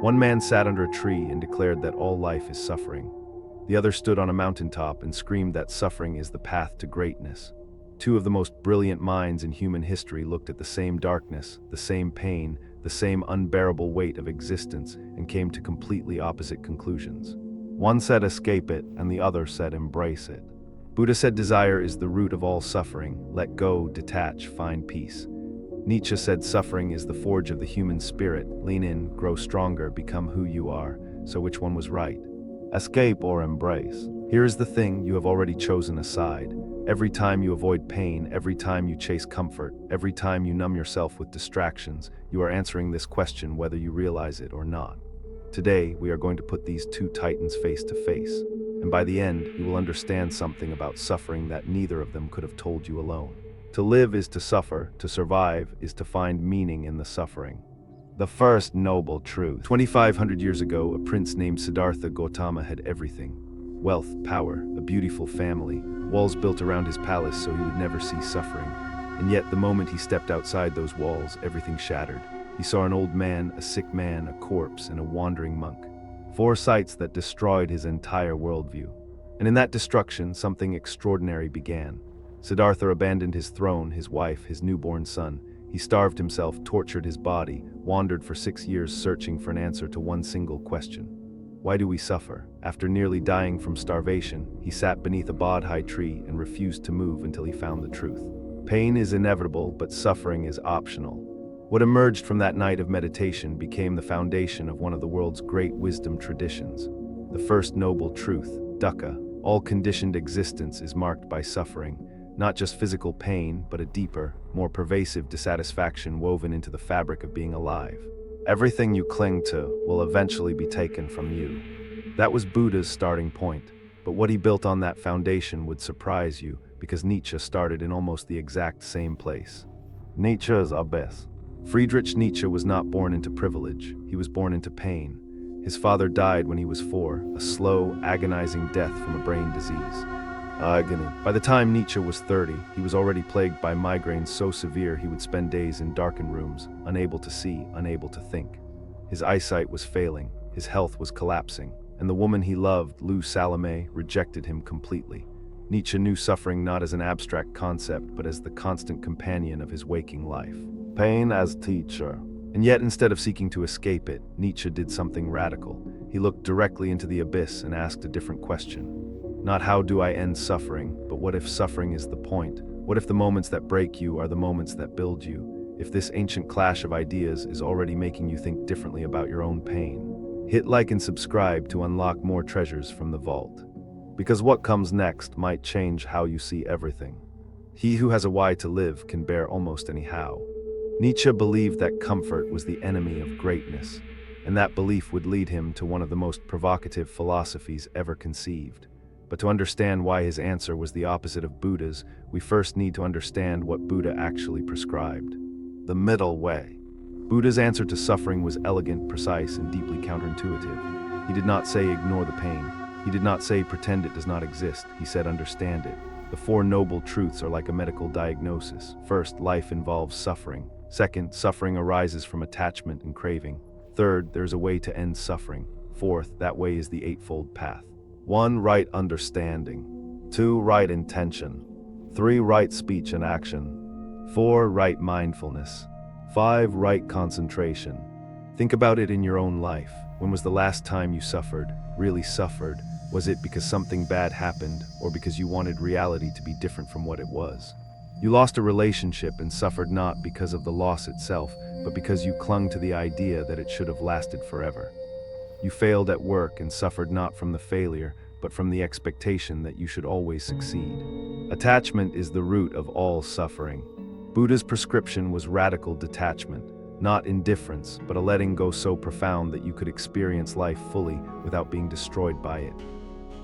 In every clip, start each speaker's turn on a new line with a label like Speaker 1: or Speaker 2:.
Speaker 1: One man sat under a tree and declared that all life is suffering. The other stood on a mountaintop and screamed that suffering is the path to greatness. Two of the most brilliant minds in human history looked at the same darkness, the same pain, the same unbearable weight of existence, and came to completely opposite conclusions. One said escape it, and the other said embrace it. Buddha said desire is the root of all suffering. Let go, detach, find peace. Nietzsche said suffering is the forge of the human spirit. Lean in, grow stronger, become who you are. So which one was right? Escape or embrace? Here is the thing, you have already chosen a side. Every time you avoid pain, every time you chase comfort, every time you numb yourself with distractions, you are answering this question whether you realize it or not. Today, we are going to put these two titans face to face, and by the end, you will understand something about suffering that neither of them could have told you alone. To live is to suffer, to survive is to find meaning in the suffering. The first noble truth. 2,500 years ago, a prince named Siddhartha Gautama had everything. Wealth, power, a beautiful family, walls built around his palace so he would never see suffering. And yet, the moment he stepped outside those walls, everything shattered. He saw an old man, a sick man, a corpse, and a wandering monk. Four sights that destroyed his entire worldview. And in that destruction, something extraordinary began. Siddhartha abandoned his throne, his wife, his newborn son. He starved himself, tortured his body, wandered for 6 years searching for an answer to one single question. Why do we suffer? After nearly dying from starvation, he sat beneath a bodhi tree and refused to move until he found the truth. Pain is inevitable, but suffering is optional. What emerged from that night of meditation became the foundation of one of the world's great wisdom traditions. The first noble truth, dukkha, all conditioned existence is marked by suffering. Not just physical pain, but a deeper, more pervasive dissatisfaction woven into the fabric of being alive. Everything you cling to will eventually be taken from you. That was Buddha's starting point, but what he built on that foundation would surprise you, because Nietzsche started in almost the exact same place. Nietzsche's abyss. Friedrich Nietzsche was not born into privilege, he was born into pain. His father died when he was 4, a slow, agonizing death from a brain disease. Agony. By the time Nietzsche was 30, he was already plagued by migraines so severe he would spend days in darkened rooms, unable to see, unable to think. His eyesight was failing, his health was collapsing, and the woman he loved, Lou Salome, rejected him completely. Nietzsche knew suffering not as an abstract concept, but as the constant companion of his waking life. Pain as teacher. And yet, instead of seeking to escape it, Nietzsche did something radical. He looked directly into the abyss and asked a different question. Not how do I end suffering, but what if suffering is the point? What if the moments that break you are the moments that build you? If this ancient clash of ideas is already making you think differently about your own pain? Hit like and subscribe to unlock more treasures from the vault. Because what comes next might change how you see everything. He who has a why to live can bear almost any how. Nietzsche believed that comfort was the enemy of greatness, and that belief would lead him to one of the most provocative philosophies ever conceived. But to understand why his answer was the opposite of Buddha's, we first need to understand what Buddha actually prescribed. The middle way. Buddha's answer to suffering was elegant, precise, and deeply counterintuitive. He did not say ignore the pain. He did not say pretend it does not exist. He said understand it. The four noble truths are like a medical diagnosis. First, life involves suffering. Second, suffering arises from attachment and craving. Third, there is a way to end suffering. Fourth, that way is the eightfold path. 1. Right understanding. 2. Right intention. 3. Right speech and action. 4. Right mindfulness. 5. Right concentration. Think about it in your own life. When was the last time you suffered, really suffered? Was it because something bad happened, or because you wanted reality to be different from what it was? You lost a relationship and suffered not because of the loss itself, but because you clung to the idea that it should have lasted forever. You failed at work and suffered not from the failure, but from the expectation that you should always succeed. Attachment is the root of all suffering. Buddha's prescription was radical detachment, not indifference, but a letting go so profound that you could experience life fully without being destroyed by it.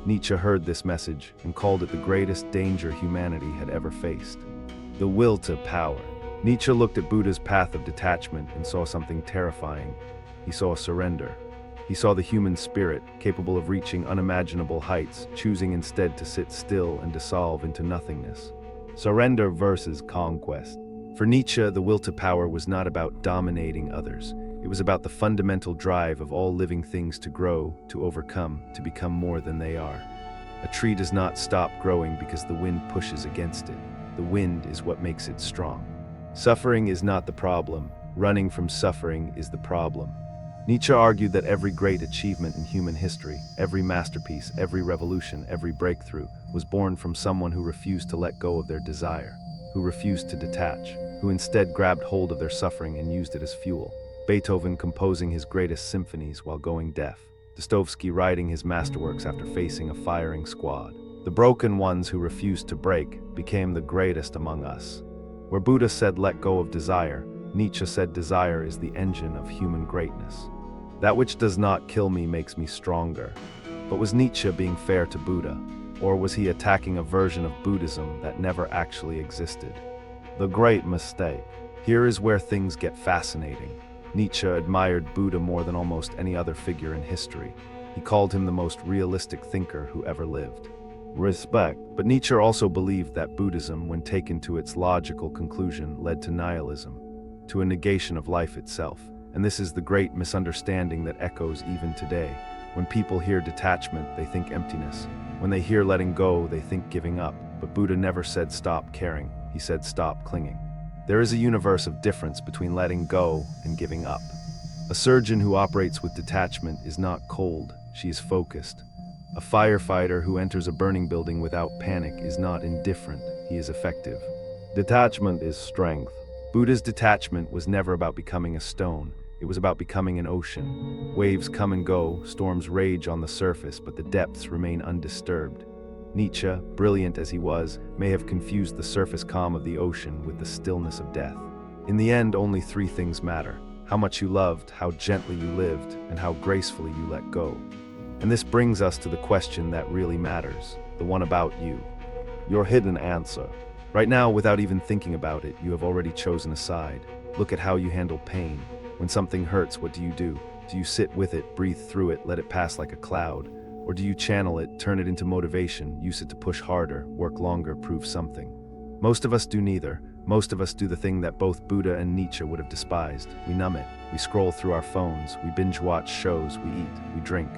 Speaker 1: Nietzsche heard this message and called it the greatest danger humanity had ever faced. The will to power. Nietzsche looked at Buddha's path of detachment and saw something terrifying. He saw surrender. He saw the human spirit, capable of reaching unimaginable heights, choosing instead to sit still and dissolve into nothingness. Surrender versus conquest. For Nietzsche, the will to power was not about dominating others. It was about the fundamental drive of all living things to grow, to overcome, to become more than they are. A tree does not stop growing because the wind pushes against it. The wind is what makes it strong. Suffering is not the problem. Running from suffering is the problem. Nietzsche argued that every great achievement in human history, every masterpiece, every revolution, every breakthrough, was born from someone who refused to let go of their desire, who refused to detach, who instead grabbed hold of their suffering and used it as fuel. Beethoven composing his greatest symphonies while going deaf. Dostoevsky writing his masterworks after facing a firing squad. The broken ones who refused to break became the greatest among us. Where Buddha said let go of desire, Nietzsche said desire is the engine of human greatness. That which does not kill me makes me stronger. But was Nietzsche being fair to Buddha? Or was he attacking a version of Buddhism that never actually existed? The great mistake. Here is where things get fascinating. Nietzsche admired Buddha more than almost any other figure in history. He called him the most realistic thinker who ever lived. Respect. But Nietzsche also believed that Buddhism, when taken to its logical conclusion, led to nihilism, to a negation of life itself. And this is the great misunderstanding that echoes even today. When people hear detachment, they think emptiness. When they hear letting go, they think giving up. But Buddha never said stop caring. He said stop clinging. There is a universe of difference between letting go and giving up. A surgeon who operates with detachment is not cold, she is focused. A firefighter who enters a burning building without panic is not indifferent, he is effective. Detachment is strength. Buddha's detachment was never about becoming a stone. It was about becoming an ocean. Waves come and go, storms rage on the surface, but the depths remain undisturbed. Nietzsche, brilliant as he was, may have confused the surface calm of the ocean with the stillness of death. In the end, only three things matter: how much you loved, how gently you lived, and how gracefully you let go. And this brings us to the question that really matters, the one about you. Your hidden answer. Right now, without even thinking about it, you have already chosen a side. Look at how you handle pain. When something hurts, what do? Do you sit with it, breathe through it, let it pass like a cloud? Or do you channel it, turn it into motivation, use it to push harder, work longer, prove something? Most of us do neither. Most of us do the thing that both Buddha and Nietzsche would have despised. We numb it. We scroll through our phones. We binge watch shows. We eat. We drink.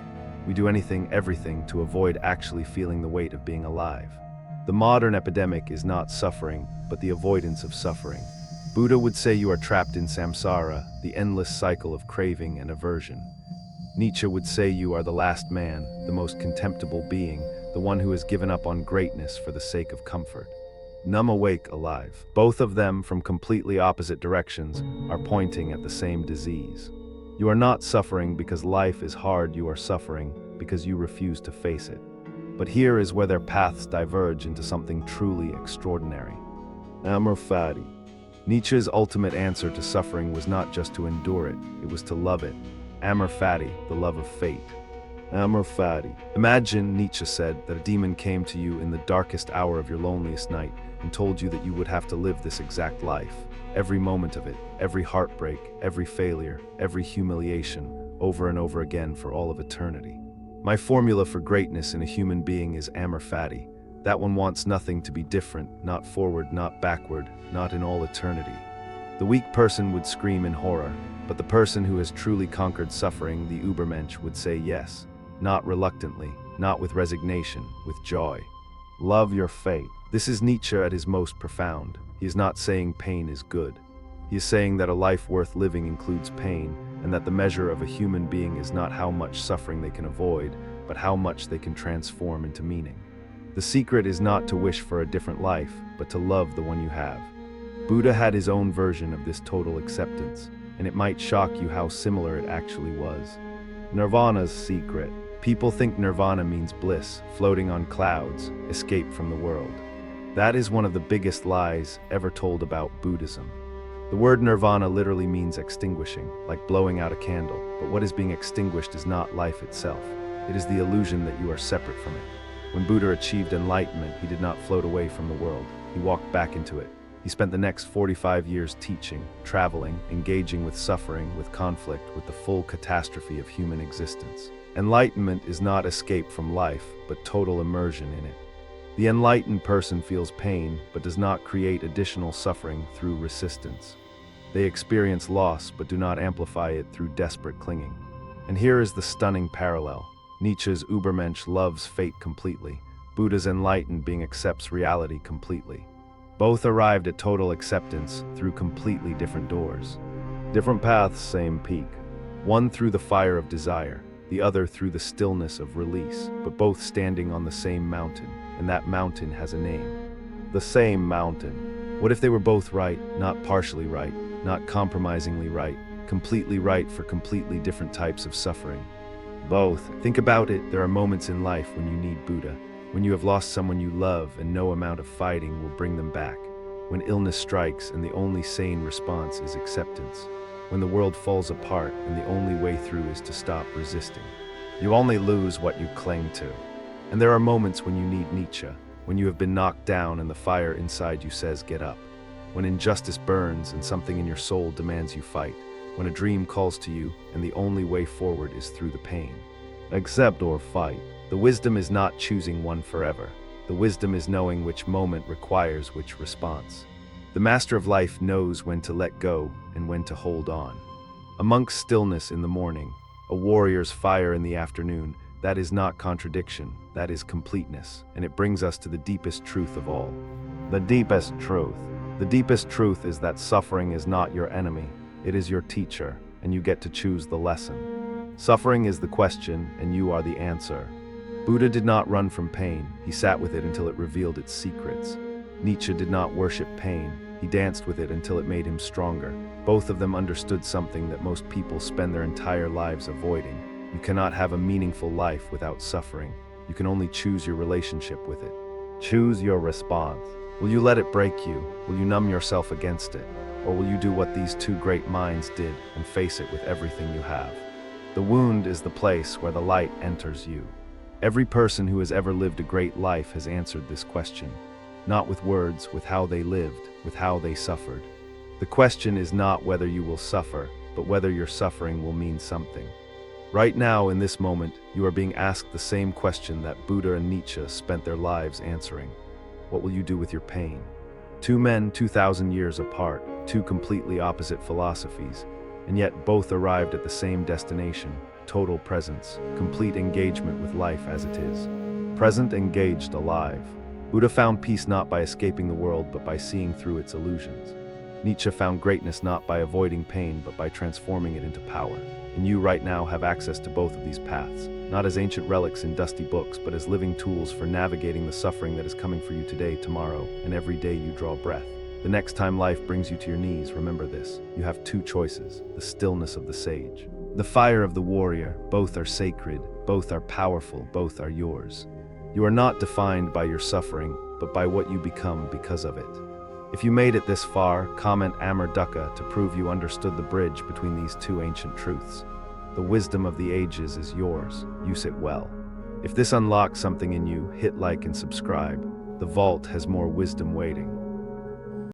Speaker 1: We do anything, everything to avoid actually feeling the weight of being alive. The modern epidemic is not suffering, but the avoidance of suffering. Buddha would say you are trapped in samsara, the endless cycle of craving and aversion. Nietzsche would say you are the last man, the most contemptible being, the one who has given up on greatness for the sake of comfort. Numb, awake, alive. Both of them, from completely opposite directions, are pointing at the same disease. You are not suffering because life is hard, you are suffering because you refuse to face it. But here is where their paths diverge into something truly extraordinary. Amor fati. Nietzsche's ultimate answer to suffering was not just to endure it, it was to love it. Amor fati, the love of fate. Amor fati. Imagine, Nietzsche said, that a demon came to you in the darkest hour of your loneliest night and told you that you would have to live this exact life. Every moment of it, every heartbreak, every failure, every humiliation, over and over again for all of eternity. My formula for greatness in a human being is amor fati. That one wants nothing to be different, not forward, not backward, not in all eternity. The weak person would scream in horror, but the person who has truly conquered suffering, the Übermensch, would say yes, not reluctantly, not with resignation, with joy. Love your fate. This is Nietzsche at his most profound. He is not saying pain is good. He is saying that a life worth living includes pain, and that the measure of a human being is not how much suffering they can avoid, but how much they can transform into meaning. The secret is not to wish for a different life, but to love the one you have. Buddha had his own version of this total acceptance, and it might shock you how similar it actually was. Nirvana's secret. People think nirvana means bliss, floating on clouds, escape from the world. That is one of the biggest lies ever told about Buddhism. The word nirvana literally means extinguishing, like blowing out a candle, but what is being extinguished is not life itself. It is the illusion that you are separate from it. When Buddha achieved enlightenment, he did not float away from the world. He walked back into it. He spent the next 45 years teaching, traveling, engaging with suffering, with conflict, with the full catastrophe of human existence. Enlightenment is not escape from life, but total immersion in it. The enlightened person feels pain, but does not create additional suffering through resistance. They experience loss but do not amplify it through desperate clinging. And here is the stunning parallel. Nietzsche's Übermensch loves fate completely. Buddha's enlightened being accepts reality completely. Both arrived at total acceptance through completely different doors. Different paths, same peak. One through the fire of desire, the other through the stillness of release, but both standing on the same mountain, and that mountain has a name. The same mountain. What if they were both right, not partially right, not compromisingly right, completely right for completely different types of suffering? Both. Think about it, there are moments in life when you need Buddha, when you have lost someone you love and no amount of fighting will bring them back, when illness strikes and the only sane response is acceptance, when the world falls apart and the only way through is to stop resisting. You only lose what you cling to. And there are moments when you need Nietzsche, when you have been knocked down and the fire inside you says get up, when injustice burns and something in your soul demands you fight, when a dream calls to you and the only way forward is through the pain. Accept or fight. The wisdom is not choosing one forever. The wisdom is knowing which moment requires which response. The master of life knows when to let go and when to hold on. A monk's stillness in the morning, a warrior's fire in the afternoon, that is not contradiction, that is completeness, and it brings us to the deepest truth of all. The deepest truth. The deepest truth is that suffering is not your enemy, it is your teacher, and you get to choose the lesson. Suffering is the question, and you are the answer. Buddha did not run from pain, he sat with it until it revealed its secrets. Nietzsche did not worship pain, he danced with it until it made him stronger. Both of them understood something that most people spend their entire lives avoiding. You cannot have a meaningful life without suffering. You can only choose your relationship with it. Choose your response. Will you let it break you? Will you numb yourself against it? Or will you do what these two great minds did and face it with everything you have? The wound is the place where the light enters you. Every person who has ever lived a great life has answered this question. Not with words, with how they lived, with how they suffered. The question is not whether you will suffer, but whether your suffering will mean something. Right now, in this moment, you are being asked the same question that Buddha and Nietzsche spent their lives answering. What will you do with your pain? Two men 2,000 years apart, two completely opposite philosophies, and yet both arrived at the same destination, total presence, complete engagement with life as it is. Present, engaged, alive. Buddha found peace not by escaping the world, but by seeing through its illusions. Nietzsche found greatness not by avoiding pain, but by transforming it into power. And you right now have access to both of these paths, not as ancient relics in dusty books, but as living tools for navigating the suffering that is coming for you today, tomorrow, and every day you draw breath. The next time life brings you to your knees, remember this. You have two choices, the stillness of the sage, the fire of the warrior. Both are sacred, both are powerful, both are yours. You are not defined by your suffering, but by what you become because of it. If you made it this far, comment Amar Dukkha to prove you understood the bridge between these two ancient truths. The wisdom of the ages is yours. Use it well. If this unlocks something in you, hit like and subscribe. The vault has more wisdom waiting.